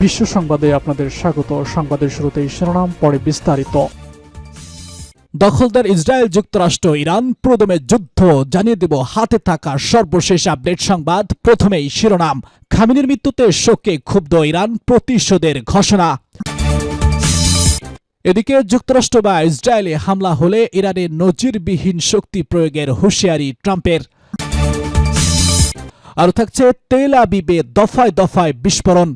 বিশ্ব সংবাদে আপনাদের স্বাগত। সংবাদের শুরুতেই শিরোনাম, পরে বিস্তারিত। দখলদার ইসরায়েল, যুক্তরাষ্ট্র, ইরান পুরোদমে যুদ্ধ, জানিয়ে দেব হাতে থাকা সর্বশেষ আপডেট সংবাদ। প্রথমেই শিরোনাম, খামেনির মৃত্যুতে শোকে ক্ষুব্ধ ইরান, প্রতিশোধের ঘোষণা। এদিকে যুক্তরাষ্ট্র বা ইসরায়েলে হামলা হলে ইরানে নজিরবিহীন শক্তি প্রয়োগের হুঁশিয়ারি ট্রাম্পের। আরও থাকছে তেল আবিবে দফায় দফায় বিস্ফোরণ।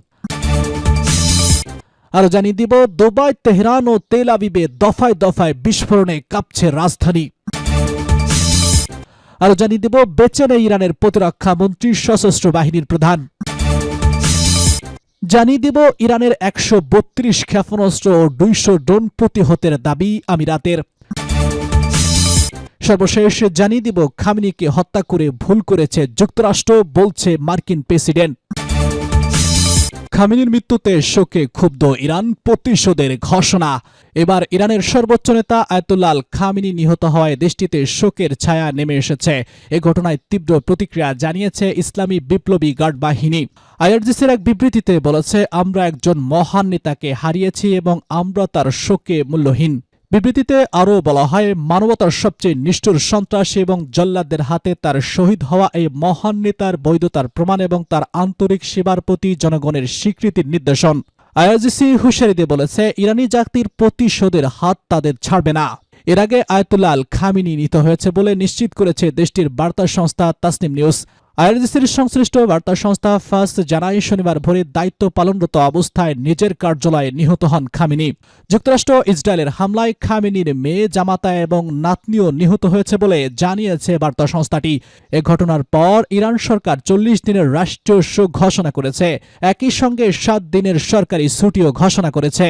আরো জানিয়ে দিব দুবাই, তেহরান ও তেল আবিবে দফায় দফায় বিস্ফোরণে কাঁপছে রাজধানী। আরো জানিয়ে দিব বেঁচে নেই ইরানের প্রতিরক্ষা মন্ত্রী, সশস্ত্র বাহিনীর প্রধান। জানিয়ে দিব ইরানের 132 ক্ষেপণাস্ত্র ও 200 ড্রোন প্রতিহতের দাবি আমিরাতের। সর্বশেষ জানিয়ে দিব খামেনিকে হত্যা করে ভুল করেছে যুক্তরাষ্ট্র, বলছে মার্কিন প্রেসিডেন্ট। খামেনির মৃত্যুতে শোকে ক্ষুব্ধ ইরান, প্রতিশোধের ঘোষণা। এবার ইরানের সর্বোচ্চ নেতা আয়াতুল্লাহ আল খামেনি নিহত হওয়ায় দেশটিতে শোকের ছায়া নেমে এসেছে। এ ঘটনায় তীব্র প্রতিক্রিয়া জানিয়েছে ইসলামী বিপ্লবী গার্ড বাহিনী। আইআরজিসির এক বিবৃতিতে বলেছে, আমরা একজন মহান নেতাকে হারিয়েছি এবং আমরা তার শোকে মূল্যহীন। বিবৃতিতে আরও বলা হয়, মানবতার সবচেয়ে নিষ্ঠুর সন্ত্রাসী এবং জল্লাদদের হাতে তার শহীদ হওয়া এই মহান নেতার বৈধতার প্রমাণ এবং তার আন্তরিক সেবার প্রতি জনগণের স্বীকৃতির নির্দেশন। আইআরজিসি হুঁশিয়ারি দিয়ে বলেছে, ইরানি জাতির প্রতিশোধের হাত তাদের ছাড়বে না। এর আগে আয়াতুল্লাহ আল খামেনি নিহত হয়েছে বলে নিশ্চিত করেছে দেশটির বার্তা সংস্থা তাসনিম নিউজ। আইআরজিসির সংশ্লিষ্ট বার্তা সংস্থা ফাস জানায়, শনিবার ভোরে দায়িত্ব পালনরত অবস্থায় নিজের কার্যালয়ে নিহত হন খামেনি। যুক্তরাষ্ট্র ইসরায়েলের হামলায় খামেনির মেয়ে, জামাতা এবং নাতনিও নিহত হয়েছে বলে জানিয়েছে বার্তা সংস্থাটি। এ ঘটনার পর ইরান সরকার 40 দিনের রাষ্ট্রীয় শোক ঘোষণা করেছে। একই সঙ্গে 7 দিনের সরকারি ছুটিও ঘোষণা করেছে।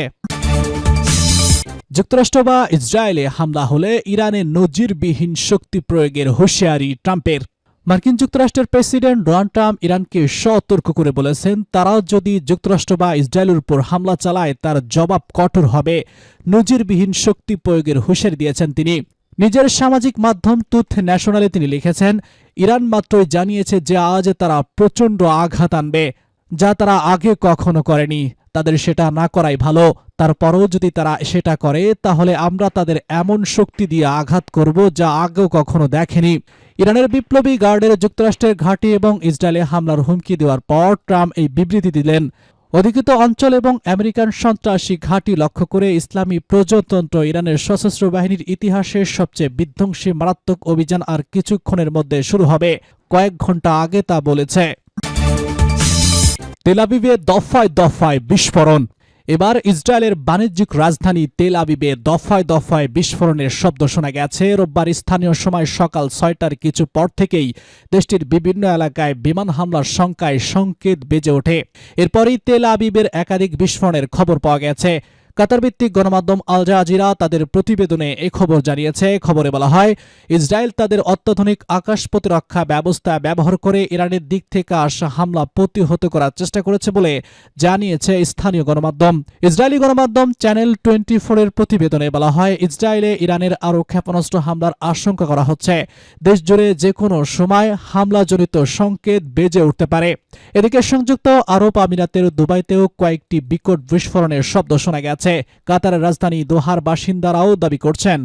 যুক্তরাষ্ট্র বা ইসরায়েলে হামলা হলে ইরানে নজিরবিহীন শক্তি প্রয়োগের হুঁশিয়ারি ট্রাম্পের। মার্কিন যুক্তরাষ্ট্রের প্রেসিডেন্ট ডোনাল্ড ট্রাম্প ইরানকে সতর্ক করে বলেছেন, তারাও যদি যুক্তরাষ্ট্র বা ইসরায়েলের উপর হামলা চালায় তার জবাব কঠোর হবে। নজিরবিহীন শক্তি প্রয়োগের হুঁশিয়ারি দিয়েছেন তিনি। নিজের সামাজিক মাধ্যম ট্রুথ ন্যাশনালে তিনি লিখেছেন, ইরান মাত্রই জানিয়েছে যে আজ তারা প্রচণ্ড আঘাত আনবে, যা তারা আগে কখনো করেনি। তাদের সেটা না করাই ভালো। তারপরও যদি তারা সেটা করে তাহলে আমরা তাদের এমন শক্তি দিয়ে আঘাত করব যা আগেও কখনো দেখেনি। ইরানের বিপ্লবী গার্ডের যুক্তরাষ্ট্রের ঘাঁটি এবং ইসরায়েলে হামলার হুমকি দেওয়ার পর ট্রাম্প এই বিবৃতি দিলেন। অধিকৃত অঞ্চল এবং আমেরিকান সন্ত্রাসী ঘাঁটি লক্ষ্য করে ইসলামী প্রজাতন্ত্র ইরানের সশস্ত্র বাহিনীর ইতিহাসের সবচেয়ে বিধ্বংসী মারাত্মক অভিযান আর কিছুক্ষণের মধ্যে শুরু হবে, কয়েক ঘন্টা আগে তা বলেছে। তেল আবিবে দফায় দফায় বিস্ফোরণ। এবার ইসরায়েলের বাণিজ্যিক রাজধানী তেল আবিবে দফায় দফায় বিস্ফোরণের শব্দ শোনা গেছে। রোববার স্থানীয় সময় সকাল 6টার কিছু পর থেকেই দেশটির বিভিন্ন এলাকায় বিমান হামলার শঙ্কায় সংকেত বেজে ওঠে। এরপরই তেল আবিবের একাধিক বিস্ফোরণের খবর পাওয়া গেছে। কাতার ভিত্তিক গণমাধ্যম আল জাজিরা তাদের প্রতিবেদনে এই খবর জানিয়েছে। খবরে বলা হয়, ইসরায়েল তাদের অত্যাধুনিক আকাশ প্রতিরক্ষা ব্যবস্থা ব্যবহার করে ইরানের দিক থেকে আসা হামলা প্রতিহত করার চেষ্টা করেছে বলে জানিয়েছে স্থানীয় গণমাধ্যম। ইসরায়েলি গণমাধ্যম চ্যানেল 24 এর প্রতিবেদনে বলা হয়, ইসরায়েলে ইরানের আরও ক্ষেপণাস্ত্র হামলার আশঙ্কা করা হচ্ছে। দেশজুড়ে যে কোনো সময় হামলাজনিত সংকেত বেজে উঠতে পারে। এদিকে সংযুক্ত আরব আমিরাতের দুবাইতেও কয়েকটি বিকট বিস্ফোরণের শব্দ শোনা গেছে। কাতারের রাজধানী দোহার বাসিন্দারাও দাবি করছেন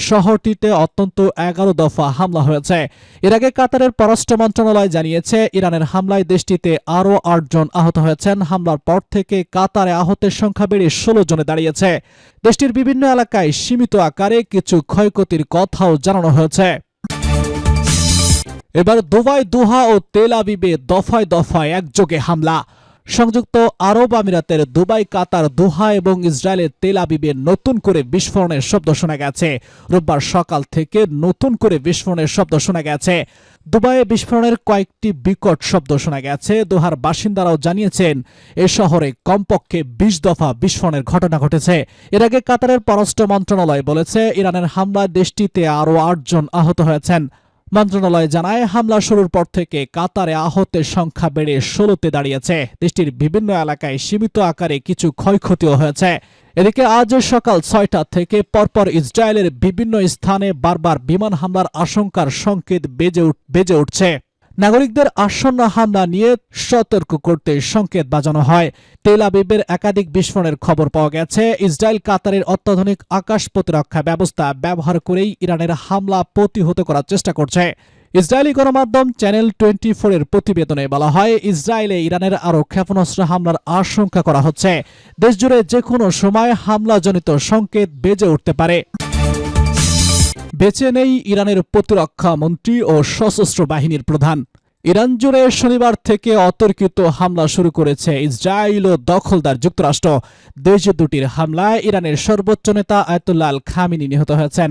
শহরটিতে অত্যন্ত 11 দফা হামলা হয়েছে। এর আগে কাতারের পররাষ্ট্র মন্ত্রণালয় জানিয়েছে, ইরানের হামলায় দেশটিতে আরও 8 জন আহত হয়েছেন। হামলার পর থেকে কাতারে আহতের সংখ্যা বেড়ে 16 জনে দাঁড়িয়েছে। দেশটির বিভিন্ন এলাকায় সীমিত আকারে কিছু ক্ষয়ক্ষতির কথাও জানানো হয়েছে। এবার দুবাই, দোহা ও তেল আবিবে দফায় দফায় একযোগে হামলা। সংযুক্ত আরব আমিরাতের দুবাই, কাতার, দোহা এবং ইসরায়েলের তেল আবিবে নতুন করে বিস্ফোরণের শব্দ শোনা গেছে। রোববার সকাল থেকে নতুন করে বিস্ফোরণের শব্দ শোনা গেছে। দুবাইয়ে বিস্ফোরণের কয়েকটি বিকট শব্দ শোনা গেছে। দোহার বাসিন্দারাও জানিয়েছেন, এ শহরে কমপক্ষে 20 দফা বিস্ফোরণের ঘটনা ঘটেছে। এর আগে কাতারের পররাষ্ট্র মন্ত্রণালয় বলেছে, ইরানের হামলায় দেশটিতে আরও 8 জন আহত হয়েছেন। মন্ত্রণালয় জানায়, হামলা শুরুর পর থেকে কাতারে আহতের সংখ্যা বেড়ে 16তে দাঁড়িয়েছে। দেশটির বিভিন্ন এলাকায় সীমিত আকারে কিছু ক্ষয়ক্ষতিও হয়েছে। এদিকে আজ সকাল 6টা থেকে পরপর ইসরায়েলের বিভিন্ন স্থানে বারবার বিমান হামলার আশঙ্কার সংকেত বেজে উঠছে। নাগরিকদের আসন্ন হামলা নিয়ে সতর্ক করতে সংকেত বাজানো হয়। তেল আবিবের একাধিক বিস্ফোরণের খবর পাওয়া গেছে। ইসরায়েল কাতারের অত্যাধুনিক আকাশ প্রতিরক্ষা ব্যবস্থা ব্যবহার করেই ইরানের হামলা প্রতিহত করার চেষ্টা করছে। ইসরায়েলি গণমাধ্যম চ্যানেল 24 এর প্রতিবেদনে বলা হয়, ইসরায়েলে ইরানের আরও ক্ষেপণাস্ত্র হামলার আশঙ্কা করা হচ্ছে। দেশজুড়ে যে কোনো সময় হামলাজনিত সংকেত বেজে উঠতে পারে। বেঁচে নেই ইরানের প্রতিরক্ষা মন্ত্রী ও সশস্ত্র বাহিনীর প্রধান। ইরান জুড়ে শনিবার থেকে অতর্কিত হামলা শুরু করেছে ইসরায়েল ও দখলদার যুক্তরাষ্ট্র। দেশ দুটির হামলায় ইরানের সর্বোচ্চ নেতা আয়াতুল্লাহ আল খামেনি নিহত হয়েছেন।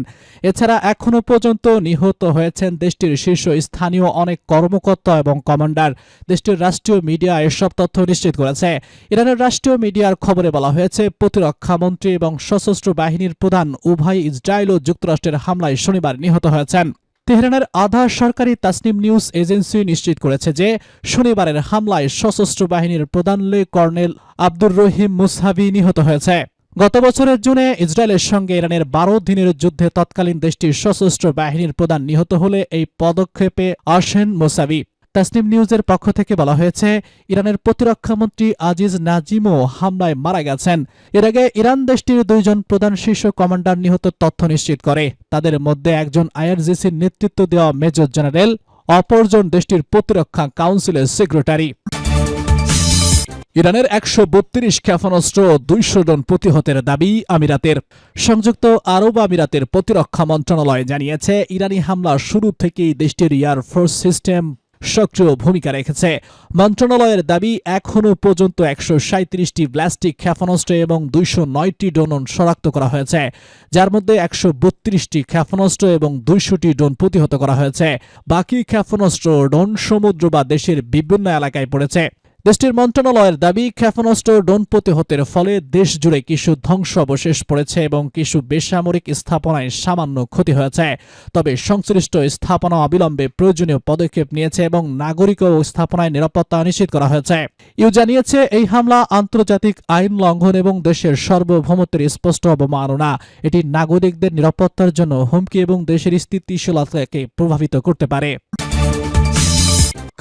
এছাড়া এখনও পর্যন্ত নিহত হয়েছেন দেশটির শীর্ষ স্থানীয় অনেক কর্মকর্তা এবং কমান্ডার। দেশটির রাষ্ট্রীয় মিডিয়া এসব তথ্য নিশ্চিত করেছে। ইরানের রাষ্ট্রীয় মিডিয়ার খবরে বলা হয়েছে, প্রতিরক্ষা মন্ত্রী এবং সশস্ত্র বাহিনীর প্রধান উভয় ইসরায়েল ও যুক্তরাষ্ট্রের হামলায় শনিবার নিহত হয়েছেন। তেহরানের আধা সরকারি তাসনিম নিউজ এজেন্সি নিশ্চিত করেছে যে শনিবারের হামলায় সশস্ত্র বাহিনীর প্রধান লে কর্নেল আব্দুর রহিম মুসহাবি নিহত হয়েছে। গত বছরের জুনে ইসরায়েলের সঙ্গে ইরানের 12 দিনের যুদ্ধে তৎকালীন দেশটির সশস্ত্র বাহিনীর প্রধান নিহত হলে এই পদক্ষেপে আসেন মুসাবি। তাসনিম নিউজের পক্ষ থেকে বলা হয়েছে, ইরানের প্রতিরক্ষামন্ত্রী আজিজ নাজিমও হামলায় মারা গেছেন। এর আগে ইরান দেশটির 2 জন প্রধান শীর্ষ কমান্ডার নিহত তথ্য নিশ্চিত করে। তাদের মধ্যে একজন আইআরজিসির নেতৃত্ব দেওয়া মেজর জেনারেল, অপরজন দেশটির প্রতিরক্ষা কাউন্সিলের সেক্রেটারি। ইরানের 132 ক্ষেপণাস্ত্র 200 টন প্রতিহতের দাবি আমিরাতের। সংযুক্ত আরব আমিরাতের প্রতিরক্ষা মন্ত্রণালয় জানিয়েছে, ইরানি হামলা শুরু থেকেই দেশটির এয়ারফোর্স সিস্টেম সক্রিয় ভূমিকা রেখেছে। মন্ত্রণালয়ের দাবি, এখনও পর্যন্ত 137টি ব্যালিস্টিক ক্ষেপণাস্ত্র এবং 209টি ড্রোন শনাক্ত করা হয়েছে, যার মধ্যে 132টি ক্ষেপণাস্ত্র এবং 200টি ড্রোন প্রতিহত করা হয়েছে। বাকি ক্ষেপণাস্ত্র ড্রোন সমুদ্র বা দেশের বিভিন্ন এলাকায় পড়েছে। দেশটির মন্ত্রণালয়ের দাবি, ক্ষেপণাস্ত্র ড্রোন প্রতিহতের ফলে দেশ জুড়ে কিছু ধ্বংস অবশেষ পড়েছে এবং কিছু বেসামরিক স্থাপনায় সামান্য ক্ষতি হয়েছে। তবে সংশ্লিষ্ট স্থাপনা অবিলম্বে প্রয়োজনীয় পদক্ষেপ নিয়েছে এবং নাগরিক ও স্থাপনায় নিরাপত্তা নিশ্চিত করা হয়েছে। ইউ জানিয়েছে, এই হামলা আন্তর্জাতিক আইন লঙ্ঘন এবং দেশের সার্বভৌমত্বের স্পষ্ট অবমাননা। এটি নাগরিকদের নিরাপত্তার জন্য হুমকি এবং দেশের স্থিতিশীলতাকে প্রভাবিত করতে পারে।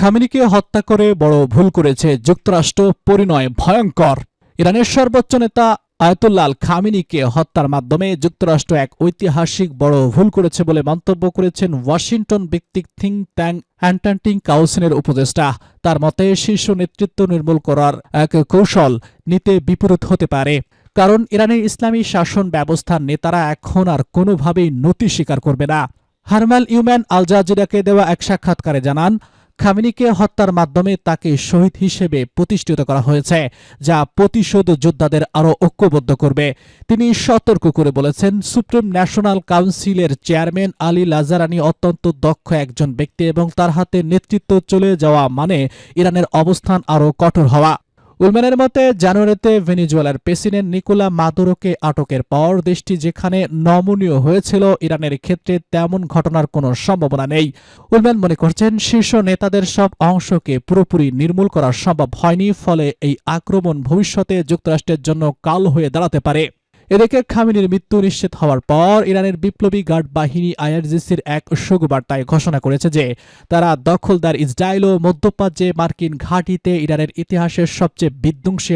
খামেনিকে হত্যা করে বড় ভুল করেছে যুক্তরাষ্ট্র, পরিণয় ভয়ঙ্কর। ইরানের সর্বোচ্চ নেতা আয়াতুল্লাহ আল খামেনিকে হত্যার মাধ্যমে যুক্তরাষ্ট্র এক ঐতিহাসিক বড় ভুল করেছে বলে মন্তব্য করেছেন ওয়াশিংটন ভিত্তিক থিঙ্ক ট্যাঙ্ক অ্যাটলান্টিক কাউন্সিলের উপদেষ্টা। তার মতে, শীর্ষ নেতৃত্ব নির্মূল করার এক কৌশল নিতে বিপরীত হতে পারে, কারণ ইরানের ইসলামী শাসন ব্যবস্থার নেতারা এখন আর কোনোভাবেই নতি স্বীকার করবে না। হারমাল ইউম্যান আল জাজিরাকে দেওয়া এক সাক্ষাৎকারে জানান, খামেনিকে হত্যার মাধ্যমে তাকে শহীদ হিসেবে প্রতিষ্ঠিত করা হয়েছে, যা প্রতিশোধ যোদ্ধাদের আরও ঐক্যবদ্ধ করবে। তিনি সতর্ক করে বলেছেন, সুপ্রিম ন্যাশনাল কাউন্সিলের চেয়ারম্যান আলী লাজারানি অত্যন্ত দক্ষ একজন ব্যক্তি এবং তার হাতে নেতৃত্ব চলে যাওয়া মানে ইরানের অবস্থান আরও কঠোর হওয়া। উলম্যানের মতে, জানুয়ারিতে ভেনেজুয়েলার প্রেসিডেন্ট নিকোলা মাদুরোকে আটকের পর দেশটি যেখানে নমনীয় হয়েছিল, ইরানের ক্ষেত্রে তেমন ঘটনার কোনো সম্ভাবনা নেই। উলম্যান মনে করছেন, শীর্ষ নেতাদের সব অংশকে পুরোপুরি নির্মূল করা সম্ভব হয়নি, ফলে এই আক্রমণ ভবিষ্যতে যুক্তরাষ্ট্রের জন্য কাল হয়ে দাঁড়াতে পারে। এদিকে খামেনির মৃত্যু নিশ্চিত হওয়ার পর ইরানের বিপ্লবী গার্ড বাহিনী আইআরজিসির এক শোকবার্তায় ঘোষণা করেছে যে তারা দখলদার ইসরায়েল ও মধ্যপ্রাচ্যে মার্কিন ঘাঁটিতে ইরানের ইতিহাসের সবচেয়ে বিধ্বংসী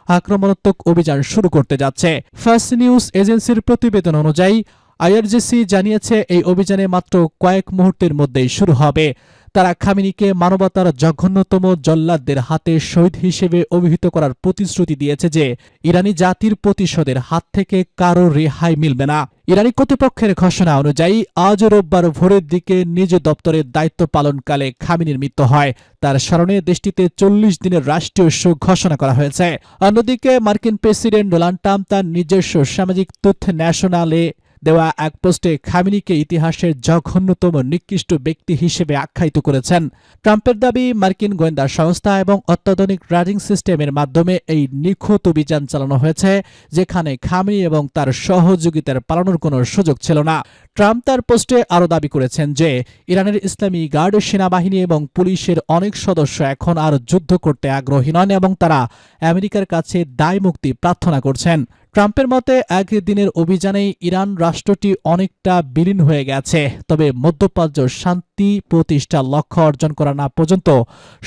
আক্রমণাত্মক অভিযান শুরু করতে যাচ্ছে। ফার্স্ট নিউজ এজেন্সির প্রতিবেদন অনুযায়ী আইআরজিসি জানিয়েছে, এই অভিযানে মাত্র কয়েক মুহূর্তের মধ্যেই শুরু হবে। তারা খামেনিকে মানবতার জঘন্যতম জল্লাদদের হাতে শহীদ হিসেবে অভিহিত করার প্রতিশ্রুতি দিয়েছে যে ইরানি জাতির প্রতিশোধের হাত থেকে কারো রেহাই মিলবে না। ইরানি কর্তৃপক্ষের ঘোষণা অনুযায়ী আজ রোববার ভোরের দিকে নিজ দপ্তরের দায়িত্ব পালনকালে খামেনির মৃত্যু হয়। তার স্মরণে দেশটিতে 40 দিনের রাষ্ট্রীয় শোক ঘোষণা করা হয়েছে। অন্যদিকে মার্কিন প্রেসিডেন্ট ডোনাল্ড ট্রাম্প তার নিজস্ব সামাজিক তথ্য ন্যাশনালে দেওয়া এক পোস্টে খামেনিকে ইতিহাসের জঘন্যতম নিকৃষ্ট ব্যক্তি হিসেবে আখ্যায়িত করেছেন। ট্রাম্পের দাবি, মার্কিন গোয়েন্দা সংস্থা এবং অত্যাধুনিক ট্র্যাকিং সিস্টেমের মাধ্যমে এই নিখুঁত অভিযান চালানো হয়েছে, যেখানে খামেনি এবং তার সহযোগিতার পালানোর কোনো সুযোগ ছিল না। ট্রাম্প তার পোস্টে আরও দাবি করেছেন যে ইরানের ইসলামী গার্ড, সেনাবাহিনী এবং পুলিশের অনেক সদস্য এখন আর যুদ্ধ করতে আগ্রহী নন এবং তারা আমেরিকার কাছে দায় মুক্তি প্রার্থনা করছেন। ট্রাম্পের মতে একদিনের অভিযানেই ইরান রাষ্ট্রটি অনেকটা বিলীন হয়ে গেছে, তবে মধ্যপ্রাচ্য শান্তি প্রতিষ্ঠার লক্ষ্য অর্জন করা না পর্যন্ত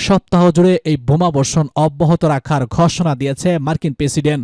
সপ্তাহ জুড়ে এই বোমাবর্ষণ অব্যাহত রাখার ঘোষণা দিয়েছে মার্কিন প্রেসিডেন্ট।